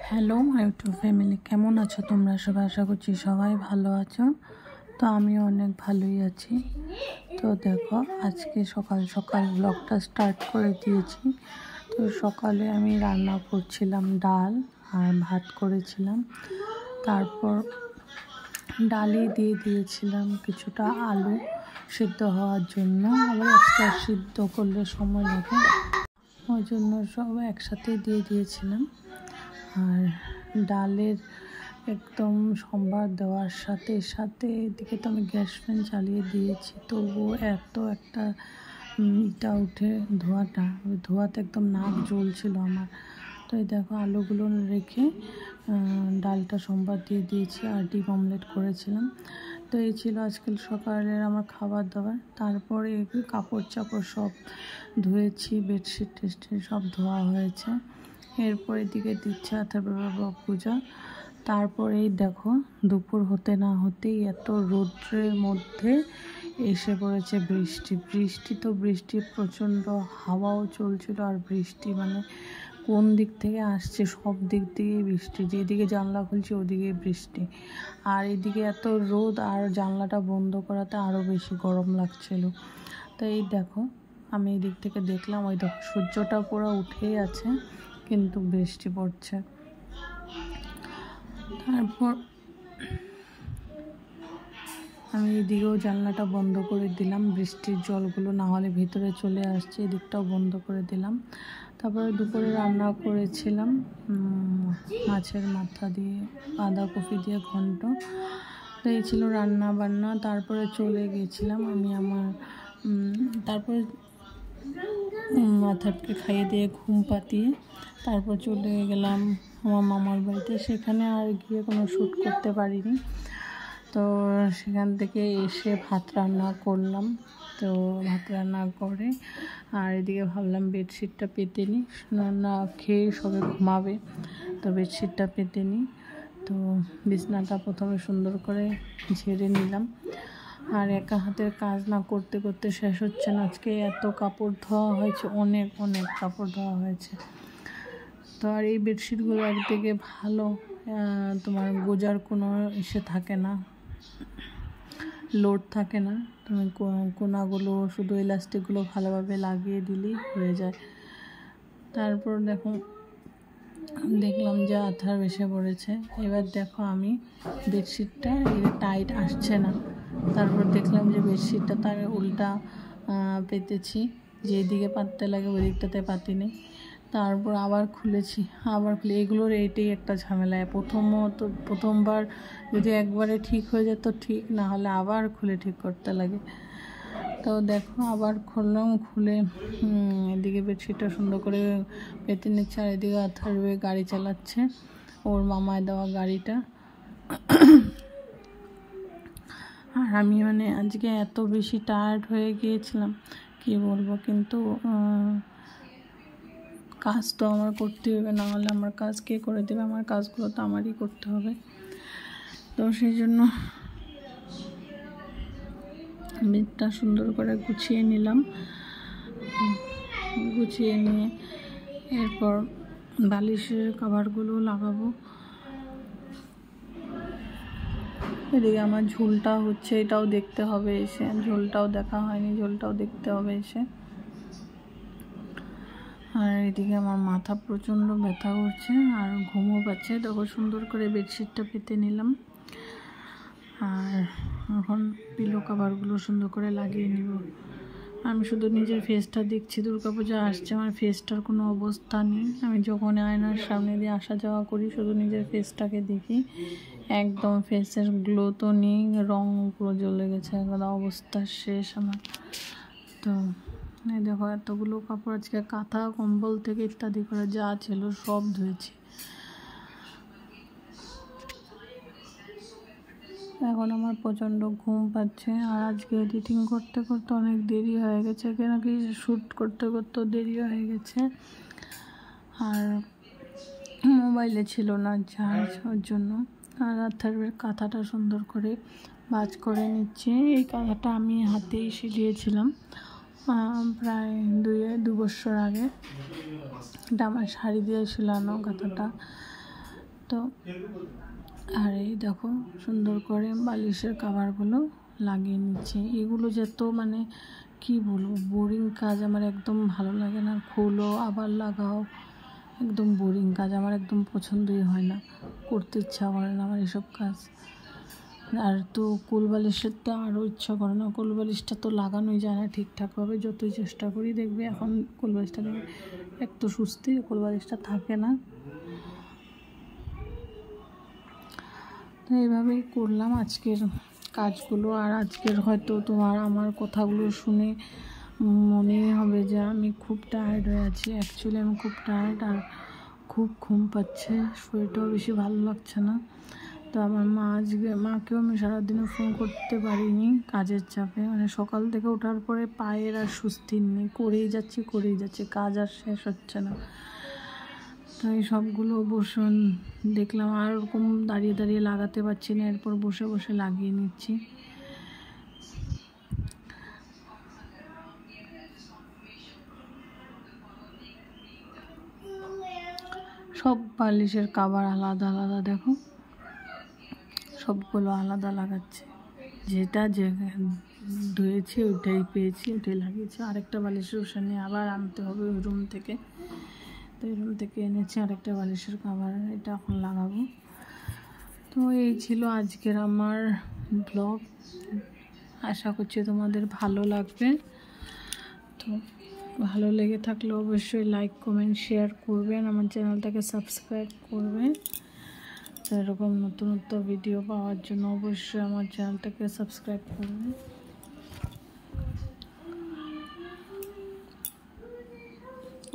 Hello my YouTube family, কেমন আছো তোমরা সবাই? আশা করছি সবাই ভালো আছো। তো আমিও অনেক ভালোই আছি। তো দেখো, আজকে সকাল সকাল ব্লগটা স্টার্ট করে দিয়েছি। তো সকালে আমি রান্না করছিলাম ডাল আর ভাত করেছিলাম। তারপর ডালে দিয়ে দিয়েছিলাম কিছুটা আলু সিদ্ধ হওয়ার জন্য, আবার এক্সট্রা সিদ্ধ করলে সময় লাগে, ওই জন্য সব একসাথে দিয়ে দিয়েছিলাম। আর ডালের একদম সম্বার দেওয়ার সাথে সাথে এদিকে তো আমি গ্যাস ফ্যান চালিয়ে দিয়েছি, তবুও এত একটা ইটা উঠে ধোঁয়াটা, ওই ধোঁয়াতে একদম নাক জ্বলছিল আমার। তো এই দেখো, আলুগুলো রেখে ডালটা সম্বার দিয়ে দিয়েছি আর ডিম অমলেট করেছিলাম। তো এই ছিল আজকাল সকালের আমার খাবার দাবার। তারপরে কাপড় চাপড় সব ধুয়েছি, বেডশিট টেস্টে সব ধোয়া হয়েছে। এরপর এদিকে দিচ্ছে অথর্ববাবা পূজা। তারপরেই দেখো, দুপুর হতে না হতেই এত রৌদ্রের মধ্যে এসে পড়েছে বৃষ্টি। বৃষ্টি প্রচণ্ড, হাওয়াও চলছিল আর বৃষ্টি মানে কোন দিক থেকে আসছে, সব দিক দিয়ে বৃষ্টি। যেদিকে জানলা খুলছে ওদিকে বৃষ্টি, আর এদিকে এত রোদ, আর জানলাটা বন্ধ করাতে আরও বেশি গরম লাগছিল। তো এই দেখো, আমি এই দিক থেকে দেখলাম, ওই দেখো সূর্যটা পুরো উঠেই আছে কিন্তু বৃষ্টি পড়ছে। তারপর আমি এদিকেও জানলাটা বন্ধ করে দিলাম, বৃষ্টির জলগুলো না হলে ভিতরে চলে আসছে, এদিকটাও বন্ধ করে দিলাম। তারপরে দুপুরে রান্না করেছিলাম মাছের মাথা দিয়ে বাঁধাকপি দিয়ে ঘন্ট। তো এই ছিল রান্না বান্না। তারপরে চলে গিয়েছিলাম আমি আমার তারপরে মাথাকে খাইয়ে দিয়ে ঘুম পাতিয়ে তারপর চলে গেলাম আমার মামার বাড়িতে। সেখানে আর গিয়ে কোনো শ্যুট করতে পারিনি। তো সেখান থেকে এসে ভাত রান্না করলাম। তো ভাত রান্না করে আর এদিকে ভাবলাম বেডশিটটা পেতে নিই, না খেয়ে সবে ঘুমাবে, তো বেডশিটটা পেতে নিই। তো বিছনাটা প্রথমে সুন্দর করে ঝেড়ে নিলাম। আর একা হাতের কাজ না করতে করতে শেষ হচ্ছে না। আজকে এত কাপড় ধোয়া হয়েছে, অনেক কাপড় ধোয়া হয়েছে। তো আর এই বেডশিটগুলো একদিকে ভালো, তোমার গোজার কোনো ইসে থাকে না, লোড থাকে না। তুমি কোনাগুলো শুধু ইলাস্টিকগুলো ভালোভাবে লাগিয়ে দিলেই হয়ে যায়। তারপর দেখলাম যে আঠার এসে পড়েছে। এবার দেখো, আমি বেডশিটটা টাইট আসছে না। তারপর দেখলাম যে বেডশিটটা তার উল্টা পেতেছি, যেদিকে পাততে লাগে ওই দিকটাতে পাতিনি। তারপর আবার খুলে এগুলোর এইটাই একটা ঝামেলা। প্রথমবার যদি একবারে ঠিক হয়ে যেত ঠিক, না হলে আবার খুলে ঠিক করতে লাগে। তো দেখো, আবার খুললাম, খুলে এদিকে বেডশিটটা সুন্দর করে পেতে নিচ্ছে, আর এদিকে অথর্ব গাড়ি চালাচ্ছে, ওর মামায় দেওয়া গাড়িটা। আর আমি মানে আজকে এত বেশি টায়ার্ড হয়ে গিয়েছিলাম কি বলবো, কিন্তু কাজ তো আমার করতে হবে, না হলে আমার কাজ কে করে দেবে? আমার কাজগুলো তো আমারই করতে হবে। তো সেই জন্য বেডটা সুন্দর করে গুছিয়ে নিলাম। গুছিয়ে নিয়ে এরপর বালিশের কভারগুলো লাগাবো। এদিকে আমার ঝুলটা হচ্ছে, এটাও দেখতে হবে এসে, ঝুলটাও দেখা হয়নি, ঝুলটাও দেখতে হবে এসে। আর এদিকে আমার মাথা প্রচণ্ড ব্যথা করছে আর ঘুমও পাচ্ছে। তখন সুন্দর করে বেডশিটটা পেতে নিলাম, আর এখন পিলো কভারগুলো সুন্দর করে লাগিয়ে নিব। আমি শুধু নিজের ফেসটা দেখছি, দুর্গাপূজা আসছে, আমার ফেসটার কোনো অবস্থা নেই। আমি যখন আয়নার সামনে দিয়ে আসা যাওয়া করি শুধু নিজের ফেসটাকে দেখি, একদম ফেসের গ্লো তো নেই, রঙ পুরো জ্বলে গেছে, একদম অবস্থা শেষ আমার। তো এই দেখো, এতগুলো কাপড় আজকে কাঁথা কম্বল থেকে ইত্যাদি করে যা ছিল সব ধুয়েছি। এখন আমার প্রচণ্ড ঘুম পাচ্ছে, আর আজকে এডিটিং করতে করতে অনেক দেরি হয়ে গেছে, কেন কি শ্যুট করতে করতে দেরি হয়ে গেছে। আর মোবাইলে ছিল না চার্জ, ওর জন্য। আর অথর্বের কাঁথাটা সুন্দর করে ভাঁজ করে নিচ্ছে। এই কাঁথাটা আমি হাতেই সিলিয়েছিলাম প্রায় 2 বছর আগে। এটা আমার শাড়ি দিয়ে ছিলানো কাঁথাটা। তো আর এই দেখো সুন্দর করে বালিশের কভারগুলো লাগিয়ে নিচ্ছে। এগুলো যত মানে কি বলবো, বোরিং কাজ আমার একদম ভালো লাগে না। খোলো আবার লাগাও, একদম বোরিং কাজ, আমার একদম পছন্দই হয় না, করতে ইচ্ছা করে না আমার এসব কাজ। আর তো কোল বালিশের তো আরও ইচ্ছা করে না, কোল বালিশটা তো লাগানোই যায় না ঠিকঠাকভাবে, যতই চেষ্টা করি। দেখবে এখন কোল বালিশটা দেখবে এক তো সুস্থি, কোল বালিশটা থাকে না। তো এইভাবেই করলাম আজকের কাজগুলো। আর আজকের হয়তো তোমার আমার কথাগুলো শুনে মনে হবে যে আমি খুব টায়ার্ড হয়ে আছি। অ্যাকচুয়ালি আমি খুব টায়ার্ড, আর খুব ঘুম পাচ্ছে, শরীরটাও বেশি ভালো লাগছে না। তো আমার মাকেও আমি সারাদিনে ফোন করতে পারিনি কাজের চাপে, মানে সকাল থেকে ওঠার পরে পায়ের আর সুস্থির নেই, করেই যাচ্ছি, কাজ আর শেষ হচ্ছে না। তো এই সবগুলো বসে দেখলাম, আর ওরকম দাঁড়িয়ে দাঁড়িয়ে লাগাতে পারছি না, এরপর বসে বসে লাগিয়ে নিচ্ছি। সব বালিশের কভার আলাদা আলাদা, দেখো সবগুলো আলাদা লাগাচ্ছে। যেটা যে ধুয়েছি ওইটাই পেয়েছি, ওইটাই লাগিয়েছি। আরেকটা বালিশের ওখানে আবার আনতে হবে ওই রুম থেকে, তো এই রুম থেকে এনেছি আরেকটা বালিশের কভার, এটা এখন লাগাবো। তো এই ছিল আজকের আমার ব্লগ, আশা করছি তোমাদের ভালো লাগবে। তো ভালো লেগে থাকলে অবশ্যই লাইক কমেন্ট শেয়ার করবেন, আমার চ্যানেলটাকে সাবস্ক্রাইব করবেন। তো এরকম নতুন নতুন ভিডিও পাওয়ার জন্য অবশ্যই আমার চ্যানেলটাকে সাবস্ক্রাইব করবেন।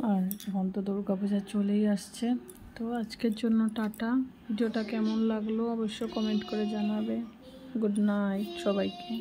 আর এখন তো দুর্গাপূজা চলেই আসছে। তো আজকের জন্য টাটা। ভিডিওটা কেমন লাগলো অবশ্যই কমেন্ট করে জানাবে। গুড নাইট সবাইকে।